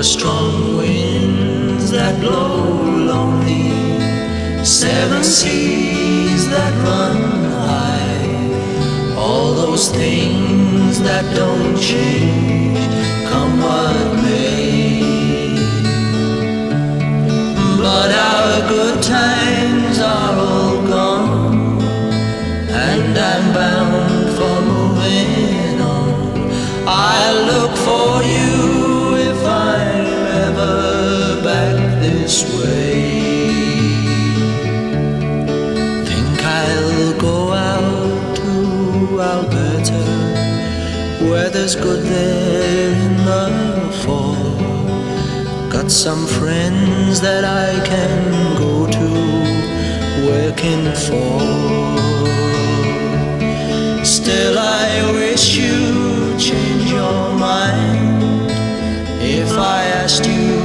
For strong winds that blow lonely, seven seas that run high, all those things that don't change, come what may. But our good times are all gone, and I'm bound for moving on. I'll look for you if I'm ever back this way. Think I'll go out to Alberta, weather's good there in the fall. Got some friends that I can go to working for. Still I wish you'd change your mind if I asked you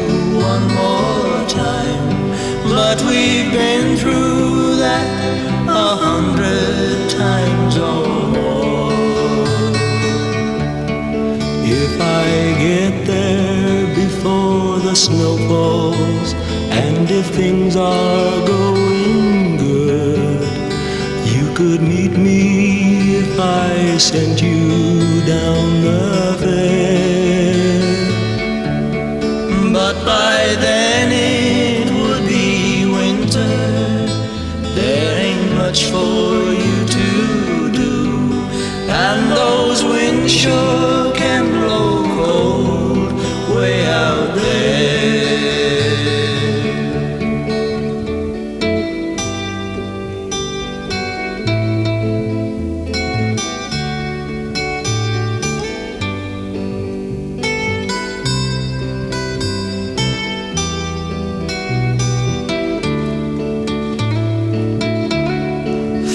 one more time. But we've been through that 100 times or more. If I get there before the snow falls, and if things are going good, you could meet me if I sent you down the fair. But by then it would be winter, there ain't much for you to do, and those winds sure can blow cold way out there.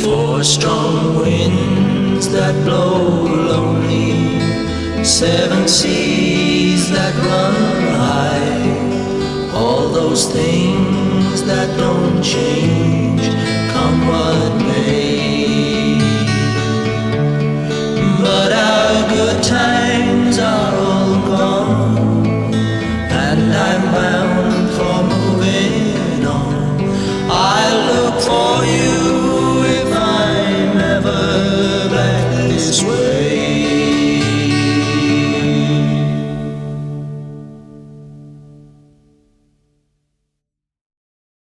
For strong winds that blow lonely, seven seas that run high, all those things that don't change, come what